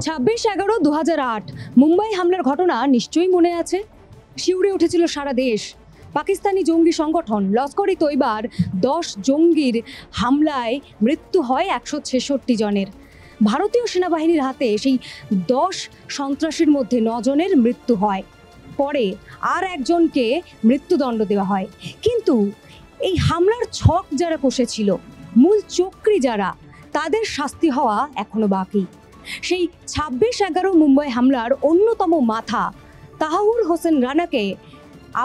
26/11/2008 মুম্বাই হামলার ঘটনা নিশ্চয়ই মনে আছে। শিউরে উঠেছিল সারা দেশ। পাকিস্তানি জঙ্গি সংগঠন লস্কর ই তৈবার 10 জঙ্গির হামলায় মৃত্যু হয় 166 জনের। ভারতীয় সেনাবাহিনীর হাতে সেই 10 সন্ত্রাসীর মধ্যে 9 জনের মৃত্যু হয়। পরে আর একজনকে মৃত্যুদণ্ড দেওয়া হয়। কিন্তু এই হামলার ছক যারা কষেছিল, মূল চক্রী যারা, তাদের শাস্তি হওয়া এখনো বাকি। সেই 26/11 মুম্বাই হামলার অন্যতম মাথা তাহাউর হোসেন রানাকে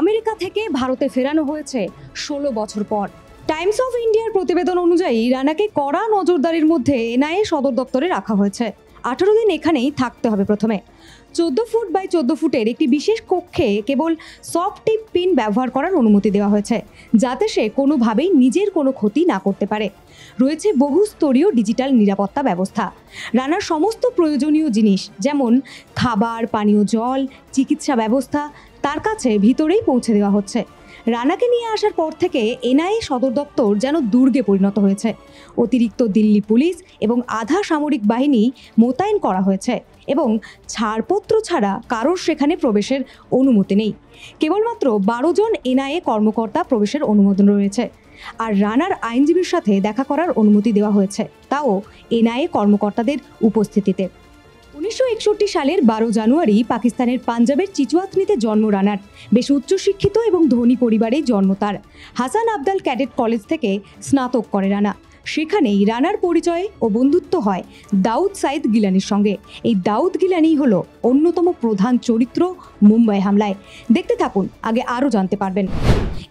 আমেরিকা থেকে ভারতে ফেরানো হয়েছে 16 বছর পর। টাইমস অফ ইন্ডিয়ার প্রতিবেদন অনুযায়ী রানাকে কড়া নজরদারির মধ্যে এনআইএ সদর দপ্তরে রাখা হয়েছে। 18 দিন এখানেই থাকতে হবে। প্রথমে 14 ফুট বাই 14 ফুটের একটি বিশেষ কক্ষে কেবল সফট টিপ পিন ব্যবহার করার অনুমতি দেওয়া হয়েছে, যাতে সে কোনোভাবেই নিজের কোনো ক্ষতি না করতে পারে। রয়েছে বহুস্তরীয় ডিজিটাল নিরাপত্তা ব্যবস্থা। রানার সমস্ত প্রয়োজনীয় জিনিস, যেমন খাবার, পানীয় জল, চিকিৎসা ব্যবস্থা তার কাছে ভিতরেই পৌঁছে দেওয়া হচ্ছে। রানাকে নিয়ে আসার পর থেকে এনআইএ সদর দপ্তর যেন দুর্গে পরিণত হয়েছে। অতিরিক্ত দিল্লি পুলিশ এবং আধা সামরিক বাহিনী মোতায়েন করা হয়েছে এবং ছাড়পত্র ছাড়া কারোর সেখানে প্রবেশের অনুমতি নেই। কেবলমাত্র 12 জন এনআইএ কর্মকর্তা প্রবেশের অনুমোদন রয়েছে। আর রানার আইনজীবীর সাথে দেখা করার অনুমতি দেওয়া হয়েছে, তাও এনআইএ কর্মকর্তাদের উপস্থিতিতে। 1961 সালের 12 জানুয়ারি পাকিস্তানের পাঞ্জাবের চিচুয়াতনিতে জন্ম রানার। বেশ উচ্চশিক্ষিত এবং ধনী পরিবারেই জন্ম তার। হাসান আবদাল ক্যাডেট কলেজ থেকে স্নাতক করে রানা। সেখানেই রানার পরিচয় ও বন্ধুত্ব হয় দাউদ সাইদ গিলানির সঙ্গে। এই দাউদ গিলানি হলো অন্যতম প্রধান চরিত্র মুম্বাই হামলায়। দেখতে থাকুন, আগে আরও জানতে পারবেন।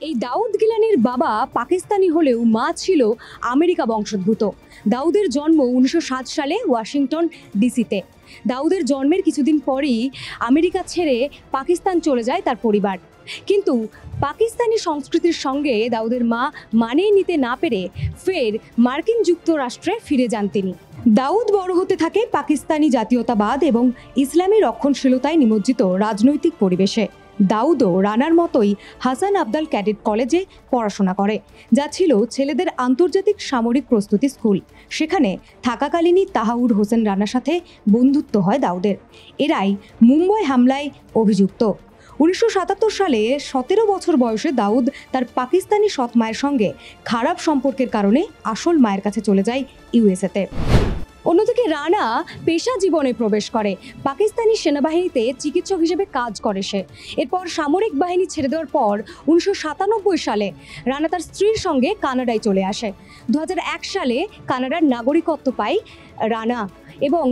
এই দাউদ গিলানির বাবা পাকিস্তানি হলেও মা ছিল আমেরিকা বংশোদ্ভূত। দাউদের জন্ম 1907 সালে ওয়াশিংটন ডিসিতে। দাউদের জন্মের কিছুদিন পরেই আমেরিকা ছেড়ে পাকিস্তান চলে যায় তার পরিবার। কিন্তু পাকিস্তানি সংস্কৃতির সঙ্গে দাউদের মা মানিয়ে নিতে না পেরে ফের মার্কিন যুক্তরাষ্ট্রে ফিরে যান তিনি। দাউদ বড় হতে থাকে পাকিস্তানি জাতীয়তাবাদ এবং ইসলামী রক্ষণশীলতায় নিমজ্জিত রাজনৈতিক পরিবেশে। দাউদও রানার মতোই হাসান আবদাল ক্যাডেট কলেজে পড়াশোনা করে, যা ছিল ছেলেদের আন্তর্জাতিক সামরিক প্রস্তুতি স্কুল। সেখানে থাকাকালীনই তাহাউর হোসেন রানার সাথে বন্ধুত্ব হয় দাউদের। এরাই মুম্বাই হামলায় অভিযুক্ত। 1977 সালে 17 বছর বয়সে দাউদ তার পাকিস্তানি সৎ মায়ের সঙ্গে খারাপ সম্পর্কের কারণে আসল মায়ের কাছে চলে যায় ইউএসএতে। অন্যদিকে রানা পেশা জীবনে প্রবেশ করে। পাকিস্তানি সেনাবাহিনীতে চিকিৎসক হিসেবে কাজ করে সে। এরপর সামরিক বাহিনী ছেড়ে দেওয়ার পর 1997 সালে রানা তার স্ত্রীর সঙ্গে কানাডায় চলে আসে। 2001 সালে কানাডার নাগরিকত্ব পায় রানা এবং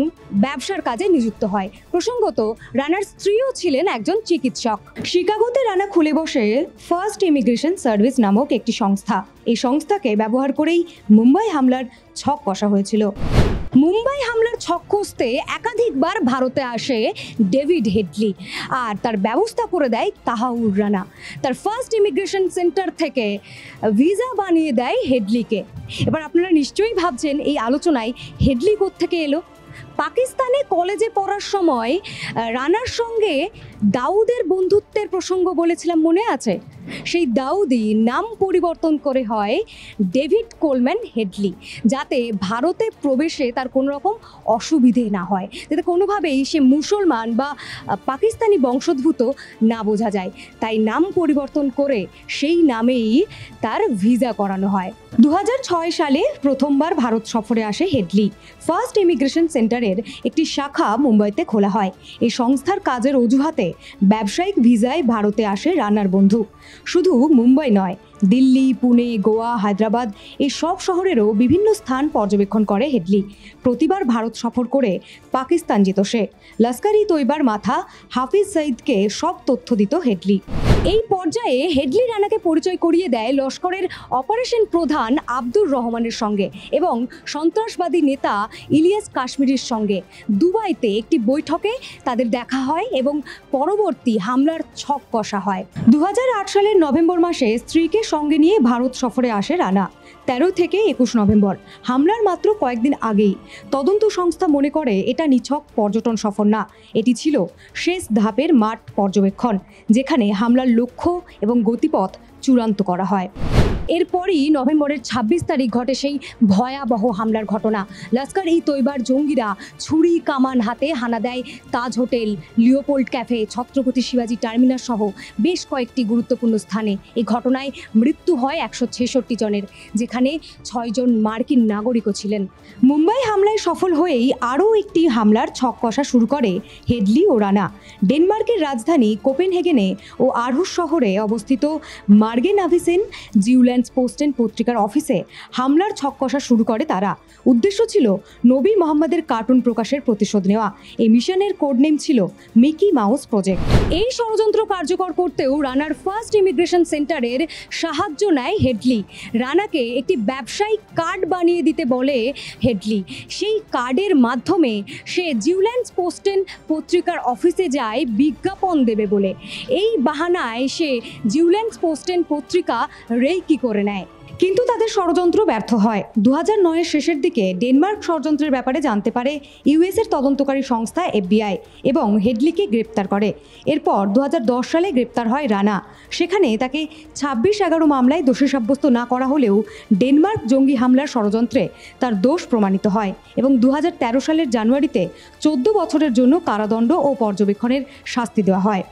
ব্যবসার কাজে নিযুক্ত হয়। প্রসঙ্গত, রানার স্ত্রীও ছিলেন একজন চিকিৎসক। শিকাগোতে রানা খুলে বসে ফার্স্ট ইমিগ্রেশন সার্ভিস নামক একটি সংস্থা। এই সংস্থাকে ব্যবহার করেই মুম্বাই হামলার ছক কষা হয়েছিল। মুম্বাই হামলার ছক কষতে একাধিকবার ভারতে আসে ডেভিড হেডলি, আর তার ব্যবস্থা করে দেয় তাহাউর রানা। তার ফার্স্ট ইমিগ্রেশন সেন্টার থেকে ভিসা বানিয়ে দেয় হেডলিকে। এবার আপনারা নিশ্চয়ই ভাবছেন এই আলোচনায় হেডলি কোত্থেকে এলো। পাকিস্তানে কলেজে পড়ার সময় রানার সঙ্গে দাউদের বন্ধুত্বের প্রসঙ্গ বলেছিলাম, মনে আছে? সেই দাউদই নাম পরিবর্তন করে হয় ডেভিড কোলম্যান হেডলি, যাতে ভারতে প্রবেশে তার কোনো রকম অসুবিধে না হয়, যাতে কোনোভাবেই সে মুসলমান বা পাকিস্তানি বংশোদ্ভূত না বোঝা যায়। তাই নাম পরিবর্তন করে সেই নামেই তার ভিসা করানো হয়। 2006 সালে প্রথমবার ভারত সফরে আসে হেডলি। ফার্স্ট ইমিগ্রেশন সেন্টারের একটি শাখা মুম্বাইতে খোলা হয়। এই সংস্থার কাজের অজুহাতে ব্যবসায়িক ভিসায় ভারতে আসে রানার বন্ধু। শুধু মুম্বাই নয়, দিল্লি, পুনে, গোয়া, হায়দ্রাবাদ এই সব শহরেরও বিভিন্ন স্থান পর্যবেক্ষণ করে হেডলি। প্রতিবার ভারত সফর করে পাকিস্তান যেত সে। লস্কর ই তৈবার মাথা হাফিজ সঈদকে সব তথ্য দিত হেডলি। এই পর্যায়ে হেডলি রানাকে পরিচয় করিয়ে দেয় লস্করের অপারেশন প্রধান আব্দুর রহমানের সঙ্গে এবং সন্ত্রাসবাদী নেতা ইলিয়াস কাশ্মীরির সঙ্গে। দুবাইতে একটি বৈঠকে তাদের দেখা হয় এবং পরবর্তী হামলার ছক কষা হয়। 2008 সালের নভেম্বর মাসে স্ত্রীকে সঙ্গে নিয়ে ভারত সফরে আসে রানা। 13 থেকে 21 নভেম্বর, হামলার মাত্র কয়েকদিন আগেই। তদন্ত সংস্থা মনে করে এটা নিছক পর্যটন সফর না, এটি ছিল শেষ ধাপের মাঠ পর্যবেক্ষণ, যেখানে হামলার লক্ষ্য এবং গতিপথ চূড়ান্ত করা হয়। এরপরই নভেম্বরের ২৬ তারিখ ঘটে সেই ভয়াবহ হামলার ঘটনা। লস্কর ই তৈবার জঙ্গিরা ছুরি কামান হাতে হানা দেয় তাজ হোটেল, লিওপোল্ড ক্যাফে, ছত্রপতি শিবাজি টার্মিনাস সহ বেশ কয়েকটি গুরুত্বপূর্ণ স্থানে। এই ঘটনায় মৃত্যু হয় ১৬৬ জনের, যেখানে ৬ জন মার্কিন নাগরিকও ছিলেন। মুম্বাই হামলায় সফল হয়েই আরও একটি হামলার ছক কষা শুরু করে হেডলি ও রানা। ডেনমার্কের রাজধানী কোপেনহেগেনে ও আরহুস শহরে অবস্থিত মার্গে নাভিসেন জিউল্যান্ডস পোস্টেন পত্রিকার অফিসে হামলার ছক কষা শুরু করে তারা। উদ্দেশ্য ছিল নবী মোহাম্মদের কার্টুন প্রকাশের প্রতিশোধ নেওয়া। এই মিশনের কোডনেম ছিল মিকি মাউস প্রজেক্ট। এই ষড়যন্ত্র কার্যকর করতেও রানার ফার্স্ট ইমিগ্রেশন সেন্টারের সাহায্য নেয় হেডলি। রানাকে একটি ব্যবসায়িক কার্ড বানিয়ে দিতে বলে হেডলি। সেই কার্ডের মাধ্যমে সে জিউল্যান্ডস পোস্টেন পত্রিকার অফিসে যায় বিজ্ঞাপন দেবে বলে। এই বাহানায় সে জিউল্যান্ডস পোস্টেন পত্রিকা রেকি করে নেয়। কিন্তু তাদের ষড়যন্ত্র ব্যর্থ হয়। ২০০৯-এর শেষের দিকে ডেনমার্ক ষড়যন্ত্রের ব্যাপারে জানতে পারে ইউএসের তদন্তকারী সংস্থা FBI এবং হেডলিকে গ্রেপ্তার করে। এরপর ২০১০ সালে গ্রেপ্তার হয় রানা। সেখানে তাকে ২৬/১১ মামলায় দোষী সাব্যস্ত না করা হলেও ডেনমার্ক জঙ্গি হামলার ষড়যন্ত্রে তার দোষ প্রমাণিত হয় এবং ২০১৩ সালের জানুয়ারিতে ১৪ বছরের জন্য কারাদণ্ড ও পর্যবেক্ষণের শাস্তি দেওয়া হয়।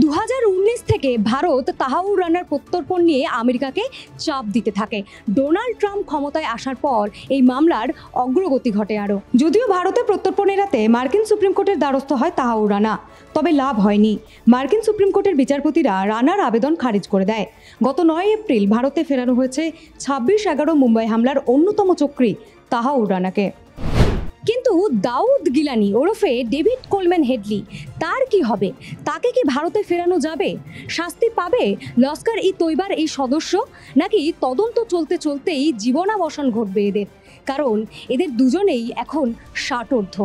২০১৯ থেকে ভারত তাহাউর রানার প্রত্যর্পণ নিয়ে আমেরিকাকে চাপ দিতে থাকে। ডোনাল্ড ট্রাম্প ক্ষমতায় আসার পর এই মামলার অগ্রগতি ঘটে আরও। যদিও ভারতে প্রত্যর্পণ এড়াতে মার্কিন সুপ্রিম কোর্টের দ্বারস্থ হয় তাহাউর রানা, তবে লাভ হয়নি। মার্কিন সুপ্রিম কোর্টের বিচারপতিরা রানার আবেদন খারিজ করে দেয়। গত ৯ এপ্রিল ভারতে ফেরানো হয়েছে ২৬/১১ মুম্বাই হামলার অন্যতম চক্রী তাহাউর রানাকে। কিন্তু দাউদ গিলানি ওরফে ডেভিড কোলম্যান হেডলি, তার কি হবে? তাকে কি ভারতে ফেরানো যাবে? শাস্তি পাবে লস্কর ই তৈবার এই সদস্য, নাকি তদন্ত চলতে চলতেই জীবনাবসান ঘটবে এদের? কারণ এদের দুজনেই এখন ষাটোর্ধ্ব।